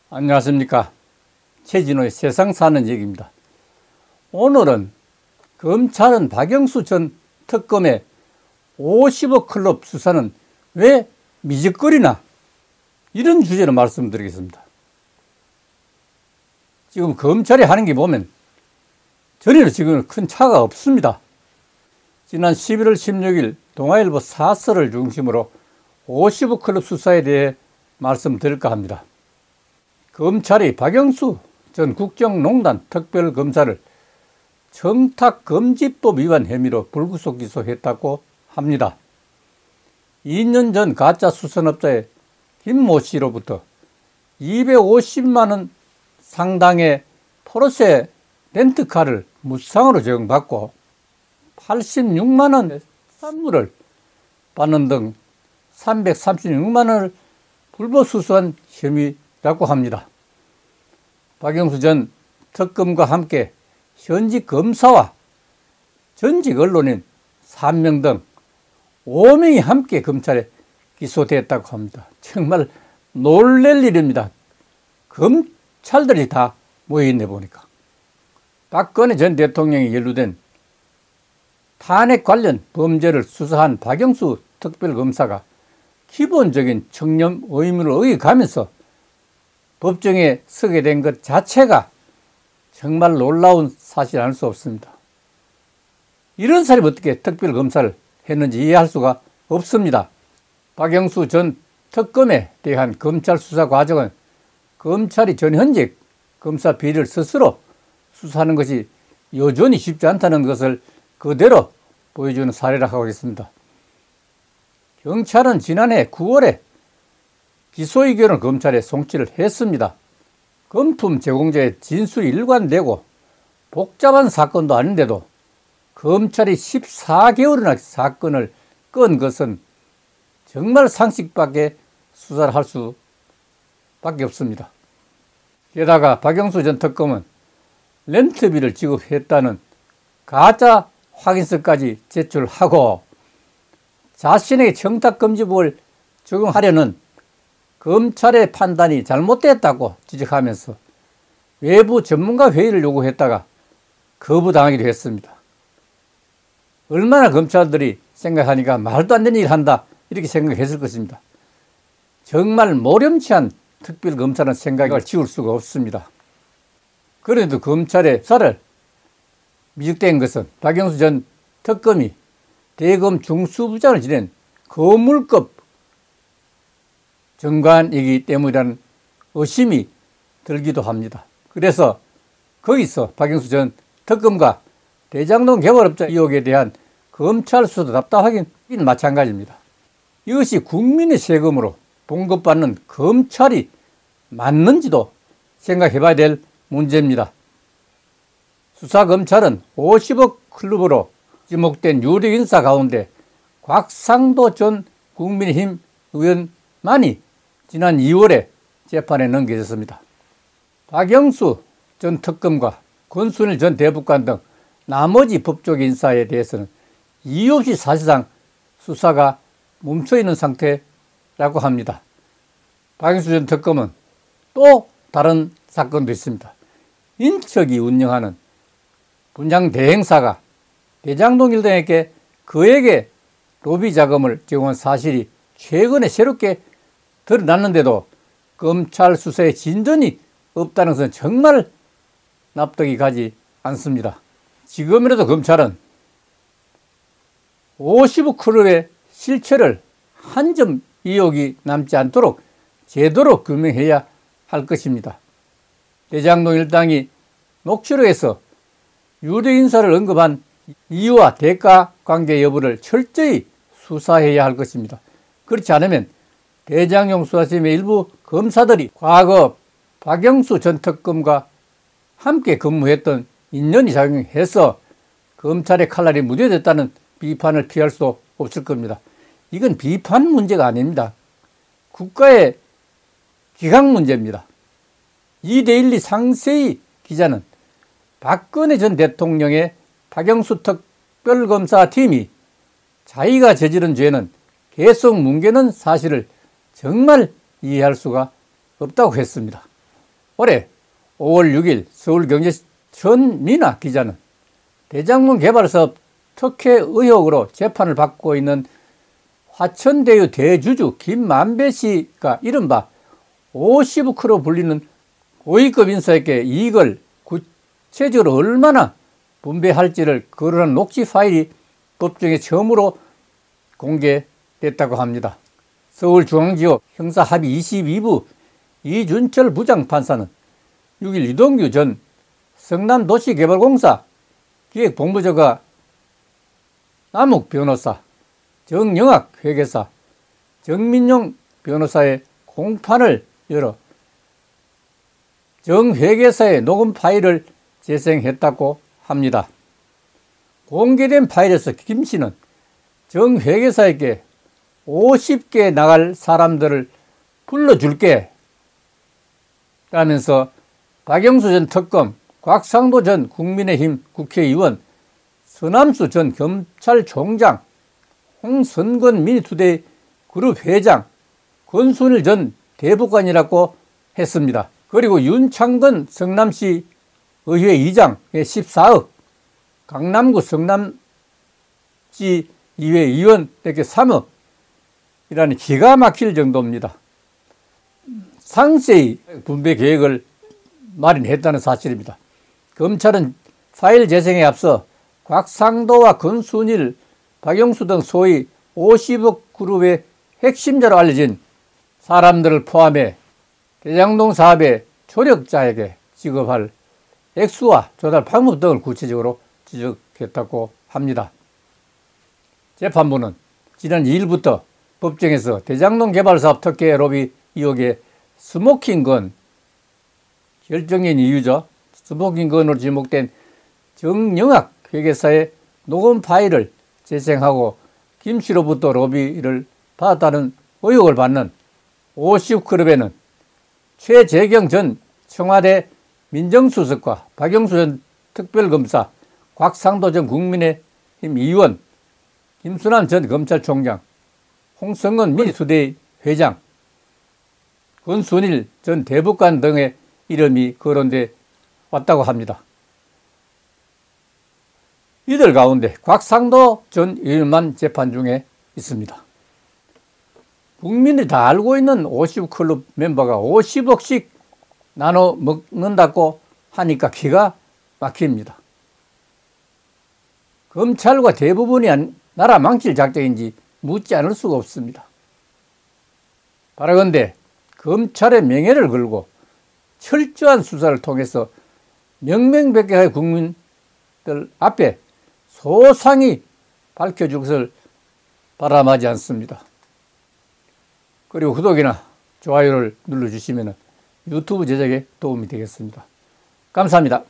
안녕하십니까. 최진호의 세상 사는 얘기입니다. 오늘은 검찰은 박영수 전 특검의 50억 클럽 수사는 왜 미적거리나, 이런 주제로 말씀드리겠습니다. 지금 검찰이 하는 게 보면 전에는 지금 큰 차가 없습니다. 지난 11월 16일 동아일보 사설을 중심으로 50억 클럽 수사에 대해 말씀드릴까 합니다. 검찰이 박영수 전 국정농단 특별검사를 청탁금지법 위반 혐의로 불구속 기소했다고 합니다. 2년 전 가짜 수선업자의 김모 씨로부터 250만 원 상당의 포르쉐 렌트카를 무상으로 제공받고 86만 원의 선물을 받는 등 336만 원을 불법수수한 혐의라고 합니다. 박영수 전 특검과 함께 현직 검사와 전직 언론인 3명 등 5명이 함께 검찰에 기소됐다고 합니다. 정말 놀랄 일입니다. 검찰들이 다 모여있네 보니까. 박근혜 전 대통령이 연루된 탄핵 관련 범죄를 수사한 박영수 특별검사가 기본적인 청렴 의무를 어겨가면서 법정에 서게 된 것 자체가 정말 놀라운 사실 아닐 수 없습니다. 이런 사람이 어떻게 특별검사를 했는지 이해할 수가 없습니다. 박영수 전 특검에 대한 검찰 수사 과정은 검찰이 전 현직 검사 비리를 스스로 수사하는 것이 여전히 쉽지 않다는 것을 그대로 보여주는 사례라고 하겠습니다. 경찰은 지난해 9월에 기소 의견을 검찰에 송치를 했습니다. 금품 제공자의 진술이 일관되고 복잡한 사건도 아닌데도 검찰이 14개월이나 사건을 끈 것은 정말 상식밖에 수사를 할 수밖에 없습니다. 게다가 박영수 전 특검은 렌트비를 지급했다는 가짜 확인서까지 제출하고 자신에게 청탁금지법을 적용하려는 검찰의 판단이 잘못됐다고 지적하면서 외부 전문가 회의를 요구했다가 거부당하기도 했습니다. 얼마나 검찰들이 생각하니까 말도 안 되는 일을 한다, 이렇게 생각했을 것입니다. 정말 모렴치한 특별검사는 생각을 지울 수가 없습니다. 그래도 검찰의 수사를 미적된 것은 박영수 전 특검이 대검 중수부장을 지낸 거물급 정관이기 때문이라는 의심이 들기도 합니다. 그래서 거기서 박영수 전 특검과 대장동 개발업자 의혹에 대한 검찰 수사도 답답하긴 마찬가지입니다. 이것이 국민의 세금으로 봉급받는 검찰이 맞는지도 생각해봐야 될 문제입니다. 수사검찰은 50억 클럽으로 지목된 유력 인사 가운데 곽상도 전 국민의힘 의원만이 지난 2월에 재판에 넘겨졌습니다. 박영수 전 특검과 권순일 전 대법관 등 나머지 법조 인사에 대해서는 이유 없이 사실상 수사가 멈춰있는 상태라고 합니다. 박영수 전 특검은 또 다른 사건도 있습니다. 인척이 운영하는 분양 대행사가 대장동 일당에게 그에게 로비 자금을 제공한 사실이 최근에 새롭게 드러났는데도 검찰 수사에 진전이 없다는 것은 정말 납득이 가지 않습니다. 지금이라도 검찰은 50억 클럽의 실체를 한 점 의혹이 남지 않도록 제대로 규명해야 할 것입니다. 대장동 일당이 녹취록에서 유력 인사를 언급한 이유와 대가 관계 여부를 철저히 수사해야 할 것입니다. 그렇지 않으면 대장용 수사팀의 일부 검사들이 과거 박영수 전 특검과 함께 근무했던 인연이 작용해서 검찰의 칼날이 무뎌졌다는 비판을 피할 수 없을 겁니다. 이건 비판 문제가 아닙니다. 국가의 기강 문제입니다. 이데일리 상세히 기자는 박근혜 전 대통령의 박영수 특별검사팀이 자기가 저지른 죄는 계속 뭉개는 사실을 정말 이해할 수가 없다고 했습니다. 올해 5월 6일 서울경제시 전민아 기자는 대장동 개발사업 특혜 의혹으로 재판을 받고 있는 화천대유 대주주 김만배 씨가 이른바 50억으로 불리는 고위급 인사에게 이익을 구체적으로 얼마나 분배할지를 거론한 녹취 파일이 법정에 처음으로 공개됐다고 합니다. 서울중앙지법 형사합의 22부 이준철 부장판사는 6일 이동규 전 성남도시개발공사 기획본부장과 남욱 변호사, 정영학 회계사, 정민용 변호사의 공판을 열어 정 회계사의 녹음 파일을 재생했다고 합니다. 공개된 파일에서 김 씨는 정 회계사에게 50개 나갈 사람들을 불러줄게 라면서 박영수 전 특검, 곽상도 전 국민의힘 국회의원, 서남수 전 검찰총장, 홍선건 미니투데이 그룹 회장, 권순일 전 대법관이라고 했습니다. 그리고 윤창건 성남시 의회 의장의 14억, 강남구 성남시 의회 의원에게 3억 이라는 기가 막힐 정도입니다. 상세히 분배 계획을 마련했다는 사실입니다. 검찰은 파일 재생에 앞서 곽상도와 권순일, 박영수 등 소위 50억 그룹의 핵심자로 알려진 사람들을 포함해 대장동 사업의 조력자에게 지급할 액수와 조달 방법 등을 구체적으로 지적했다고 합니다. 재판부는 지난 2일부터 법정에서 대장동 개발사업 특혜 로비 의혹의 스모킹건, 결정적인 이유죠. 스모킹건으로 지목된 정영학 회계사의 녹음 파일을 재생하고 김 씨로부터 로비를 받았다는 의혹을 받는 50클럽에는 최재경 전 청와대 민정수석과 박영수 전 특별검사, 곽상도 전 국민의힘 의원, 김수남 전 검찰총장, 홍성건 미니투데이 회장, 권순일 전 대법관 등의 이름이 거론돼 왔다고 합니다. 이들 가운데 곽상도 전 의원만 재판 중에 있습니다. 국민이 다 알고 있는 50클럽 멤버가 50억씩 나눠 먹는다고 하니까 기가 막힙니다. 검찰과 대부분이 나라 망칠 작정인지 묻지 않을 수가 없습니다. 바라건대 검찰의 명예를 걸고 철저한 수사를 통해서 명명백백하게 국민들 앞에 소상히 밝혀줄 것을 바람하지 않습니다. 그리고 구독이나 좋아요를 눌러주시면 유튜브 제작에 도움이 되겠습니다. 감사합니다.